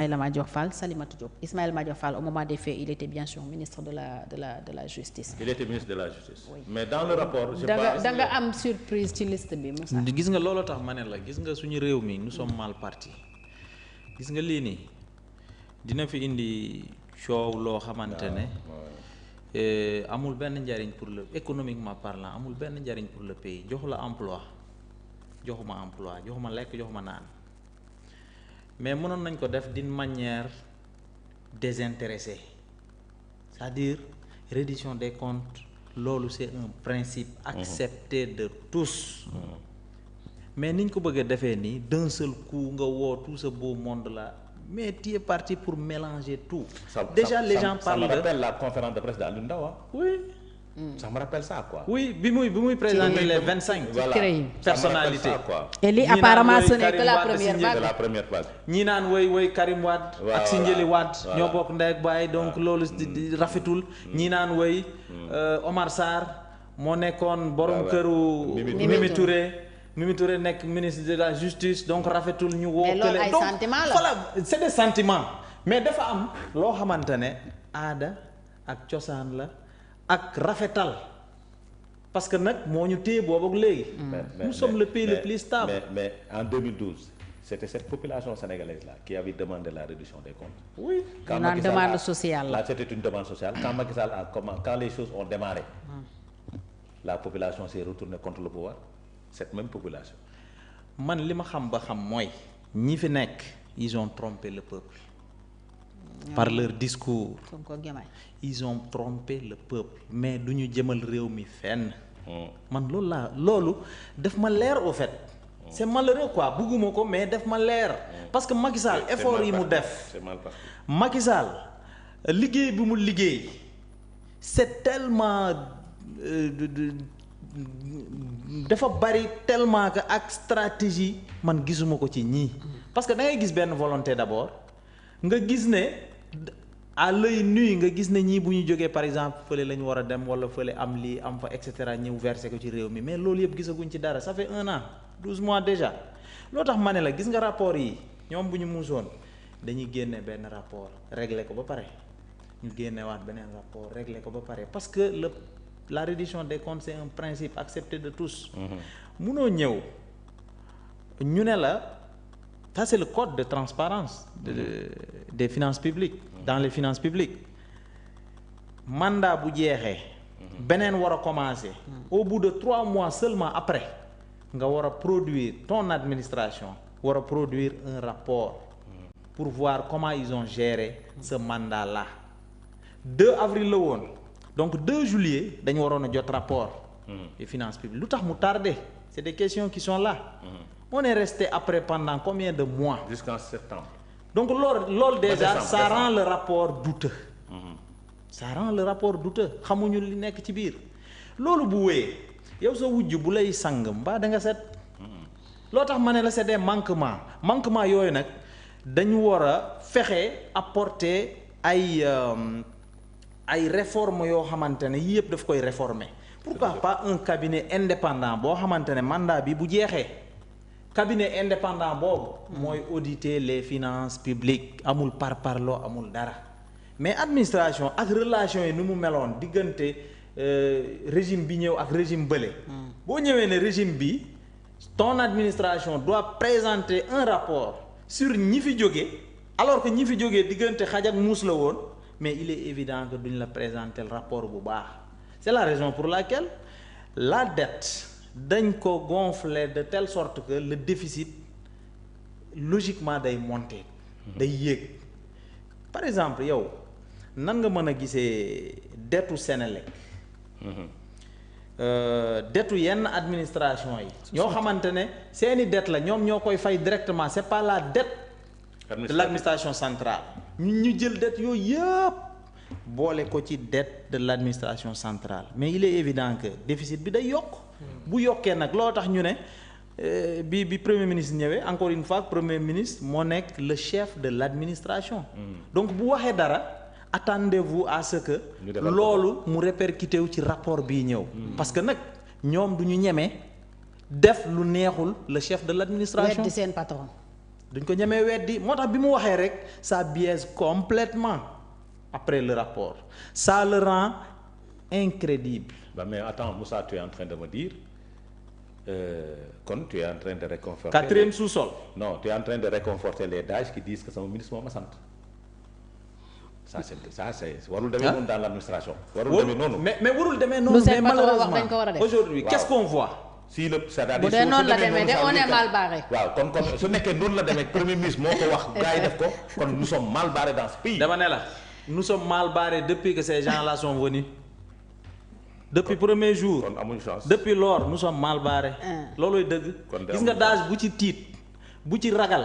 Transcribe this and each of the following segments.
Ismaïla Madior Fall, Salimata Diop. Ismaïla Madior Fall, au moment des faits, il était bien sûr ministre de la justice. Il était ministre de la justice. Oui. Mais dans le rapport, je pense da nga am surprise ci liste bi Moussa. gis nga looloo tax ma ne la gis nga suñu réew mi nous sommes mal partis gis nga lii nii dina fi indi coow loo xamante ne amul benn njariñ pour le économiquement parlant amul benn njariñ pour le pays joxu la emploi joxuma lekk joxuma naan mais mënoon nañ ko def d'une manière désintéressée c'est-à-dire reddition des comptes loolu c'est un principe accepté de tous mais niñ ko bëgg a defee nii d'un seul coup nga woo tout ce beau monde là mais tu es parti pour mélanger tout. Les gens parlent de. Ça me rappelle la conférence de presse d'Alioune Ndao. Oui. Ça me rappelle ça quoi. Oui bi muy présenter les 25. Voilà. personnalités. Et lui apparemment ce n'est que la première vague. C'est la première vague. ñi naan woy Karim Wade. ak Sindiély Wade ñoo bokk ndey ak baay donc loolu di rafetul. ñi naan woy Omar Sarr moo nekkoon borom këru. Mimi Touré nekk ministre de la justice donc rafetul ñu woo. mais loolu ay sentiments la voilà c'est des sentiments mais dafa am loo xamante ne aada ak cosaan la ak rafetal parce que nag moo ñu téye boobu ak léegi. nous sommes le pays le plus stable. mais en 2012 c'était cette population sénégalaise là qui avait demandé la réduction des comptes. Oui. Une demande sociale là c'était une demande sociale quand Macky Sall quand les choses ont démarré. La population s'est retournée contre le pouvoir. Cette même population. Man li ma xam ba xam mooy ñi fi nekk ils ont trompé le peuple par leur discours. Ils ont trompé le peuple mais du ñu jëmal réew mi fenn. Man loolu daf ma leer au fait. C'est malheureux quoi bugguma ko mais daf ma leer. Parce que Macky Sall effort yi mu def. Macky Sall liggéey bi mu liggéey c'est tellement dafa bari tellement que ak stratégie man gisuma ko ci ñii parce que da ngay gis benn volonté d'abord nga gis ne à l'œil nu nga gis ne ñii bu ñu jógee par exemple fële la ñu war a dem wala fële am lii am fa et cetera ñëw versé ko ci réew mi mais loolu yëpp gisaguñ ci dara ça fait 1 an 12 mois déjà loo tax ma ne la gis nga rapport yi ñoom bu ñu muusoon dañuy génne benn rapport régler ko ba pare ñu génnewaat beneen rapport régler ko ba pare parce que la reddition des comptes c'est un principe accepté de tous. Munoo ñëw ñu ne la ça c'est le code de transparence des finances publiques. Dans les finances publiques mandat bu jeexee. beneen war a commencer. Au bout de 3 mois seulement après nga war a produire ton administration war a produire un rapport. Pour voir comment ils ont géré ce mandat-là. 2 avril la woon. Donc 2 juillet dañu waroon a jot rapport des finances publiques lu tax mu tardé c'est des questions qui sont là on est resté après pendant combien de mois jusqu'en septembre donc loolu déjà décembre, ça rend le rapport douteux ça rend le rapport douteux xamuñu li nekk ci biir loolu bu wéyee yow sa wujj bu lay sang mbaa da nga set loo tax ma ne la c'est des manquements yooyu nag dañu war a fexe apporter ay réformes yoo xamante ne yii yëpp daf koy réformer pourquoi pas un cabinet indépendant boo xamante ne mandat bi bu jeexee cabinet indépendant boobu mooy auditer les finances publiques amul parloo amul dara mais administration ak relation yi ni mu meloon diggante régime bi ñëw ak régime bële boo ñëwee ne régime bi ton administration doit présenter un rapport sur ñi fi jóge alors que ñi fi jógee diggante xaj ak muus la woon mais il est évident que duñ la présenter le rapport bu baax c'est la raison pour laquelle la dette dañ ko gonfler de telle sorte que le déficit logiquement day monter day yéeg par exemple yow nan nga mën a gisee dettu Sénélec dettu yenn administration yi ñoo xamante ne seeni dette la ñoom ñoo koy fay directement c'est pas la dette de l'administration centrale ñu jël dette yooyu yëpp boole ko ci dette de l'administration centrale mais il est évident que déficit bi day yokk bu yokkee nag loo tax ñu ne bi premier ministre ñëwee encore une fois premier ministre moo nekk le chef de l'administration donc bu waxee dara attendez-vous à ce que loolu mu répercuté wu ci rapport bii ñëw parce que nag ñoom du ñu ñeme def lu neexul le chef de l'administration weddi seen patron duñ ko ñemee weddi moo tax bi mu waxee rek ça biaise complètement après le rapport ça le rend incrédible. Mais attends Moussa, tu es en train de me dire kon tu es en train de réconforter. Quatrième sous-sol. Non, tu es en train de réconforter les DAGE qui disent que sama ministre moo ma sant. Ça c'est warul demee noonu dans l'administration. warul demee noonu. mais warul demee noonu. mais malheureusement aujourd'hui qu'est-ce qu'on voit. si le c'est-à-dire bu dee noonu la demee de on est mal barré. waaw kon su nekkee noonu la demee premier ministre moo ko wax gars yi def ko kon nous sommes mal barrés dans ce pays. dama ne la nous sommes mal barrés depuis que ces gens-là sont venus. depuis premier jour kon amuñu chance. depuis lors nous sommes mal barrés. loolooy dëgg. gis nga daaj bu ci tiit bu ci ragal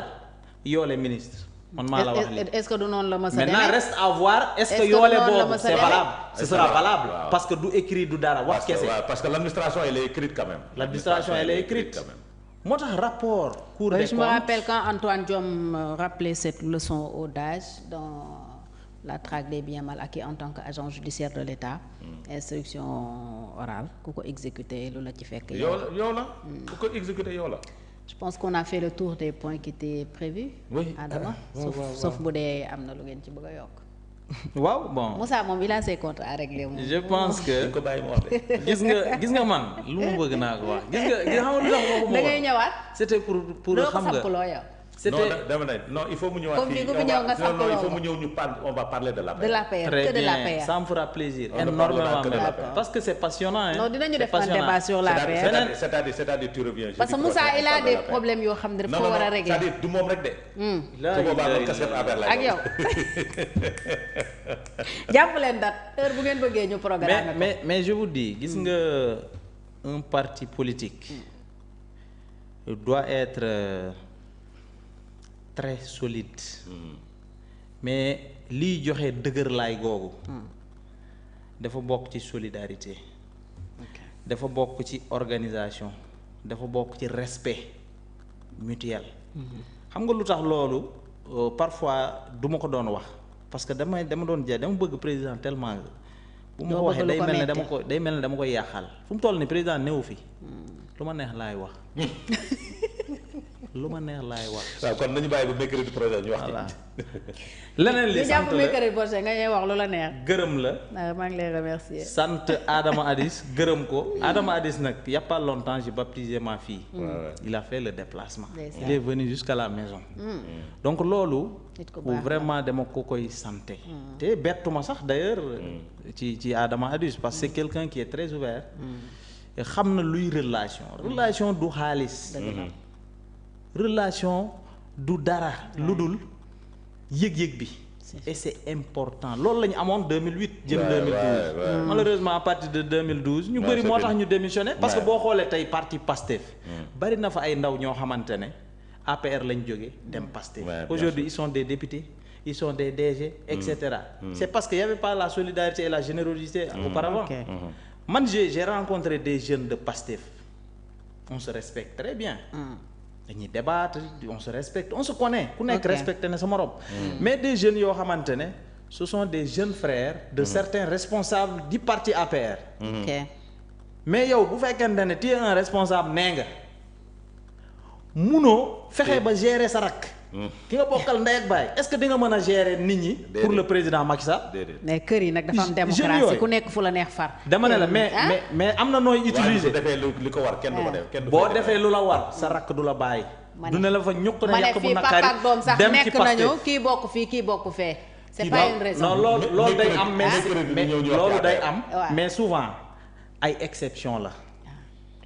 yoole ministre. man maa la wax lii est-ce que du noonu la ma sa demee maintenant reste à voir est-ce que yoole boobu c'est valable. ce sera valable parce que du écrit du dara wax kese. parce que l'administration elle est écrite quand même. l'administration elle est écrite quand même. moo tax rapport. Cour des comptes je me rappelle quand Antoine Diome rappelait cette leçon au DAGE dans la traque des biens mal acquis en tant qu'agent judiciaire de l'État. Instruction orale ku ko exécuter lu la ci fekk. yow la ku ko exécuter yow la. je pense qu'on a fait le tour des points qui étaient prévus. oui Adama sauf bu dee am na lu ngeen ci bëgg a yokk. waaw bon Moussa moom il a ses comptes à régler moom. je pense que ko bàyyi mu wax de. gis nga man lu mu bëgg naa ko wax gis nga xam nga lu tax waxuma da ngay ñëwaat. c'était pour xam nga c'était non il faut mu ñëwaat comme fii ku fi ñëw nga sax non il faut mu ñëw ñu parle on va parler de l'APR. de l'APR très que de bien l'APR. ça me fera plaisir On énormément ne parlera que de parce que c'est passionnant hein. non dinañu def un débat sur l'APR. c'est-à-dire tu reviens. parce que Moussa il a des problèmes yoo xam ne daf ko war a régler. c'est-à-dire du moom rek de. là su boobaa man kasket APR lay ak yow jàpp leen date heure bu ngeen bëggee ñu programme ko. mais je vous dis gis nga un parti politique doit être très solide mais liy joxe dëgër laay googu dafa bokk ci solidarité dafa bokk ci organisation dafa bokk ci respect mutuel xam nga lu tax loolu parfois du ma ko doon wax parce que dama doon jaay dama bëgg président tellement bu ma ko waxee day mel ne dama koy yàqal fu mu toll ni président néew fi lu ma neex laay wax lu ma neex laay wax. waaw kon nañu bàyyi ba mercredi prochain ñu wax ci. leneen li sant la mercredi prochain nga ñuy wax lu la neex. gërëm la. maa ngi lay remercier. sant Adama Adis gërëm ko. Adama Adis nag y a pas longtemps j'ai baptisé ma fille. il a fait le déplacement. il est venu jusqu'à la maison. donc loolu. vraiment dama ko koy santé. te bettuma sax d'ailleurs. ci Adama Adis parce que c'est quelqu'un qui est très ouvert. xam na luy relation du xaalis. relation du dara lu dul yëg-yëg bi et c'est important loolu la ñu amoon 2008 jëm 2012 malheureusement à partir de 2012 ñu bëri moo tax ñu démissionné parce que boo xoolee tey parti Pastef bari na fa ay ndaw ñoo xamante ne APR lañ jóge dem Pastef aujourd'hui ils sont des députés ils sont des DG etc. C'est parce que y avait pas la solidarité et la générosité auparavant. Man j'ai rencontré des jeunes de Pastef on se respecte très bien. dañuy débattre on se respecte on se connaît ku nekk respecté na sa morom mais des jeunes yoo xamante ne ce sont des jeunes frères de certains responsables du parti APR mais yow bu fekkente ne tu es un responsable nee nga munoo fexe ba gérer sa rakk ki nga bokkal ndey ak baay est-ce que di nga mën a gérer nit ñi pour le président Macky Sall mais kër yi nag dafa am démocratie ku nekk fu la neex far dama ne la mais am na nooy utiliser li ko war kenn du ko def boo defee lu la war sa rakk du la bàyyi du ne la fa ñukk na yàq bu fii naqari papa ak doom sax dem ci nekk nañu kii bokk fii kii bokk fee c'est pas une raison non loolu day am mais loolu day am mais souvent ay exception la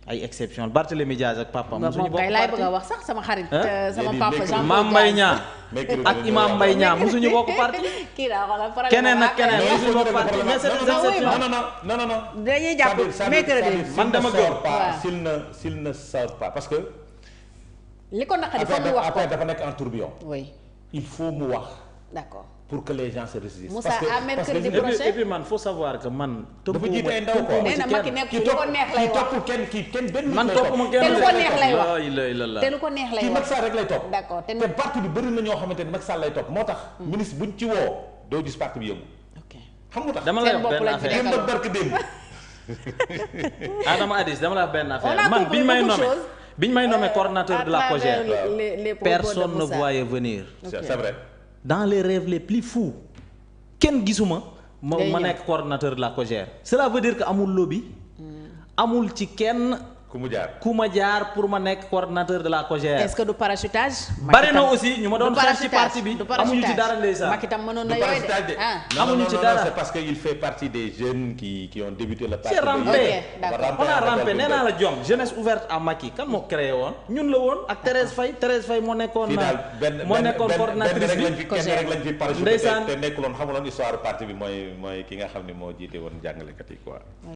ay exception Barthélémy Diaz ak papa musuñu bokk parti laay bëgg a wax sax sama xarit sama papa Jean Mame Mbaye Niang ak Imam Mbaye Niang musuñu bokk parti kii daa xoolal problème keneen ak keneen musuñu bokk parti mais c'est des exceptions non dañuy jàpp mercredi man dama gëm s'il ne sort pas parce que li ko naqari foog mu wax ko après dafa nekk en tourbillon oui il faut mu wax d'accord pour que les gens se ressaisissent. Moussa à mercredi prochain et puis man faut savoir que man. dafa jiite ay ndaw ko nee na Macky nekk lu ko neex lay wax kenn benn man toppuma kenn te lu ko neex lay wax te lu ko neex lay kii wax Macky Sall rek lay topp. d'accord te parti bi bëri na ñoo xamante ni Macky Sall lay topp moo tax. ministre buñ ci woo doo gis parti bi yëngu. ok xam nga tax dama lay wax benn affaire démb barke démb. Adama Adis dama la wax benn affaire man biñ may nommé biñ may nommé coordonnateur de la COJER les personne ne voyait venir. c'est vrai. dans les rêves les plus fous kenn gisuma ma nekk coordonnateur de la COJER. cela veut dire que amul lobby. amul ci kenn. ku ma jaar pour ma nekk coordonnateur de la COJER. est-ce que du parachutage. bari na aussi ñu ma doon xeex ci parti bi amuñu ci dara ndeysaan. Macky tam mënoon na yooyu de amuñu ci dara c'est parce que il fait partie des jeunes qui ont débuté le parti. c'est rampé d'accord. on a rampé nee naa la jom jeunesse ouverte à Macky kan moo créé woon ñun la woon ak Thérèse Faye moo nekkoon. coordonnatrice bi kenn rek lañ fi parachuté ndeysaan te nekkuloon xamuloon histoire parti bi mooy ki nga xam ne moo jiite woon jàngalekat yi quoi.